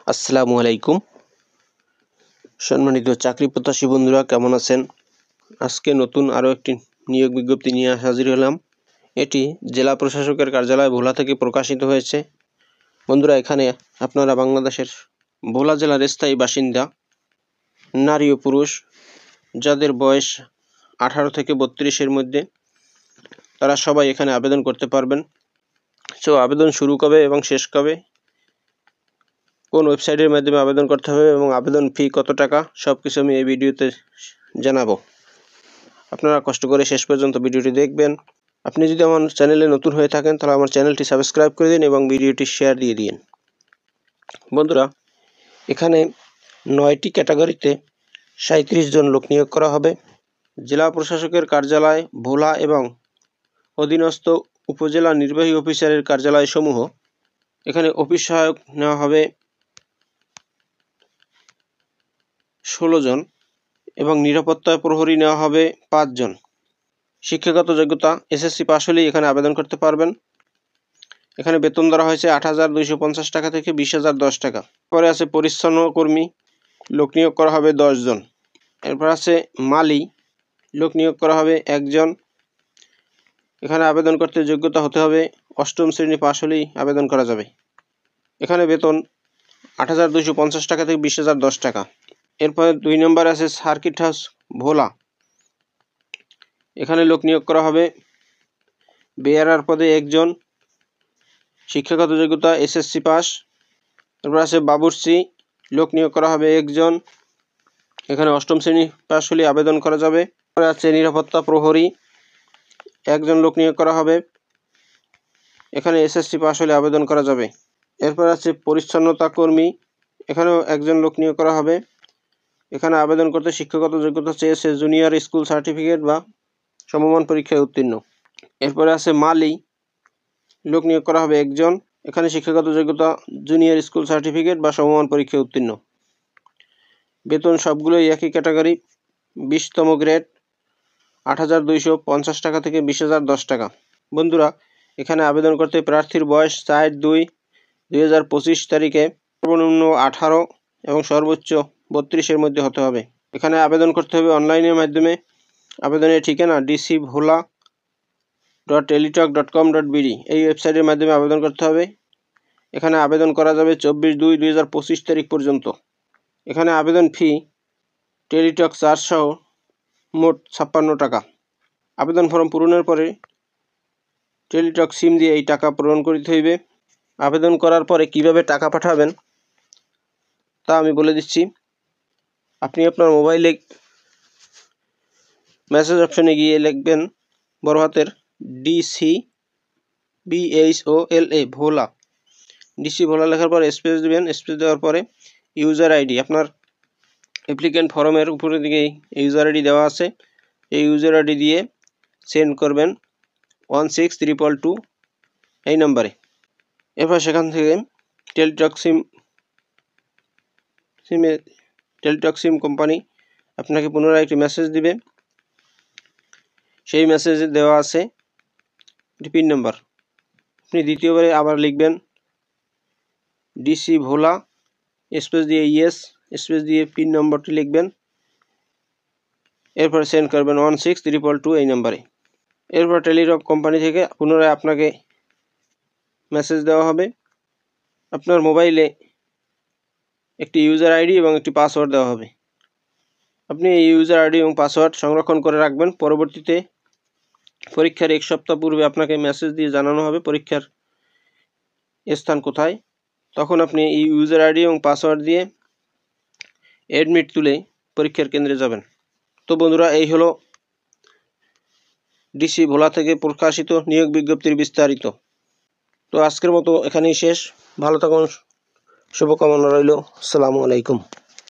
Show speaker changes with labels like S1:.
S1: আসসালামু আলাইকুম। সম্মানিত চাকরি প্রত্যাশী বন্ধুরা কেমন আছেন? আজকে নতুন আরও একটি নিয়োগ বিজ্ঞপ্তি নিয়ে হাজির হলাম। এটি জেলা প্রশাসকের কার্যালয় ভোলা থেকে প্রকাশিত হয়েছে। বন্ধুরা, এখানে আপনারা বাংলাদেশের ভোলা জেলার স্থায়ী বাসিন্দা নারী ও পুরুষ যাদের বয়স 18 থেকে 32-এর মধ্যে, তারা সবাই এখানে আবেদন করতে পারবেন। সো আবেদন শুরু কবে এবং শেষ কবে, কোন ওয়েবসাইটের মাধ্যমে আবেদন করতে হবে এবং আবেদন ফি কত টাকা, সব কিছু আমি এই ভিডিওতে জানাবো। আপনারা কষ্ট করে শেষ পর্যন্ত ভিডিওটি দেখবেন। আপনি যদি আমার চ্যানেলে নতুন হয়ে থাকেন তাহলে আমার চ্যানেলটি সাবস্ক্রাইব করে দিন এবং ভিডিওটি শেয়ার দিয়ে দিন। বন্ধুরা, এখানে 9টি ক্যাটাগরিতে 37 জন লোক নিয়োগ করা হবে। জেলা প্রশাসকের কার্যালয় ভোলা এবং অধীনস্থ উপজেলা নির্বাহী অফিসারের কার্যালয় সমূহ, এখানে অফিস সহায়ক নেওয়া হবে 16 জন এবং নিরাপত্তা প্রহরী নেওয়া হবে 5 জন। শিক্ষাগত যোগ্যতা এসএসসি পাস হলেই এখানে আবেদন করতে পারবেন। এখানে বেতন ধরা হয়েছে 8,250 টাকা থেকে 20,010 টাকা। পরে আছে পরিচ্ছন্ন কর্মী, লোক নিয়োগ করা হবে 10 জন। এরপর আছে মালি, লোক নিয়োগ করা হবে 1 জন। এখানে আবেদন করতে যোগ্যতা হতে হবে 8ম শ্রেণী পাস হলেই আবেদন করা যাবে। এখানে বেতন 8,250 টাকা থেকে 20,010 টাকা। এরপরে 2 নম্বর আছে সার্কিট হাউস ভোলা, এখানে লোক নিয়োগ করা হবে বেয়ারার পদে 1 জন। শিক্ষাগত যোগ্যতা এসএসসি পাস। এরপর আছে বাবুর্চি, লোক নিয়োগ করা হবে 1 জন। এখানে 8ম শ্রেণী পাস হলে আবেদন করা যাবে। এরপর আছে নিরাপত্তা প্রহরী, 1 জন লোক নিয়োগ করা হবে। এখানে এসএসসি পাস হলে আবেদন করা যাবে। এরপর আছে পরিচ্ছন্নতা কর্মী, এখানেও 1 জন লোক নিয়োগ করা হবে। এখানে আবেদন করতে শিক্ষাগত যোগ্যতা চেয়েছে জুনিয়র স্কুল সার্টিফিকেট বা সমমান পরীক্ষায় উত্তীর্ণ। এরপরে আছে মালি, লোক নিয়োগ করা হবে 1 জন। এখানে শিক্ষাগত যোগ্যতা জুনিয়র স্কুল সার্টিফিকেট বা সমমান পরীক্ষায় উত্তীর্ণ। বেতন সবগুলোই একই ক্যাটাগরি, 20তম গ্রেড, 8,250 টাকা থেকে 20,010 টাকা। বন্ধুরা, এখানে আবেদন করতে প্রার্থীর বয়স 4/2/2025 তারিখে সর্বনিম্ন 18 এবং সর্বোচ্চ 32-এর মধ্যে হতে হবে। এখানে আবেদন করতে হবে অনলাইনের মাধ্যমে। আবেদনের ঠিকানা dcbhola.teletalk.com.bd, এই ওয়েবসাইটের মাধ্যমে আবেদন করতে হবে। এখানে আবেদন করা যাবে 24/2/2025 তারিখ পর্যন্ত। এখানে আবেদন ফি টেলিটক চার্জ সহ মোট 56 টাকা। আবেদন ফর্ম পূরণের পরে টেলিটক সিম দিয়ে এই টাকা পূরণ করতে হইবে। আবেদন করার পরে কিভাবে টাকা পাঠাবেন তা আমি বলে দিচ্ছি। আপনি আপনার মোবাইলে মেসেজ অপশনে গিয়ে লিখবেন বড় হাতের DCBHOLA ভোলা। ডিসি ভোলা লেখার পর স্পেস দিবেন। স্পেস দেওয়ার পরে ইউজার আইডি, আপনার অ্যাপ্লিকেন্ট ফর্মের উপরের দিকে ইউজার আইডি দেওয়া আছে, এই ইউজার আইডি দিয়ে সেন্ড করবেন 16322 এই নাম্বারে। এরপর সেখান থেকে টেলিটক সিম কোম্পানি আপনাকে পুনরায় একটি মেসেজ দিবে। সেই মেসেজে দেওয়া আছে একটি পিন নাম্বার। আপনি দ্বিতীয়বারে আবার লিখবেন ডিসি ভোলা স্পেস দিয়ে ইয়েস স্পেস দিয়ে পিন নম্বরটি লিখবেন। এরপর সেন্ড করবেন 16322 এই নাম্বারে। এরপর টেলিটক কোম্পানি থেকে পুনরায় আপনাকে মেসেজ দেওয়া হবে। আপনার মোবাইলে একটি ইউজার আইডি এবং একটি পাসওয়ার্ড দেওয়া হবে। আপনি এই ইউজার আইডি এবং পাসওয়ার্ড সংরক্ষণ করে রাখবেন। পরবর্তীতে পরীক্ষার 1 সপ্তাহ পূর্বে আপনাকে মেসেজ দিয়ে জানানো হবে পরীক্ষার স্থান কোথায়। তখন আপনি এই ইউজার আইডি এবং পাসওয়ার্ড দিয়ে অ্যাডমিট তুলে পরীক্ষার কেন্দ্রে যাবেন। তো বন্ধুরা, এই হলো ডিসি ভোলা থেকে প্রকাশিত নিয়োগ বিজ্ঞপ্তির বিস্তারিত। তো আজকের মতো এখানেই শেষ। ভালো থাকুন, শুভকামনা রইল। আসসালামু আলাইকুম।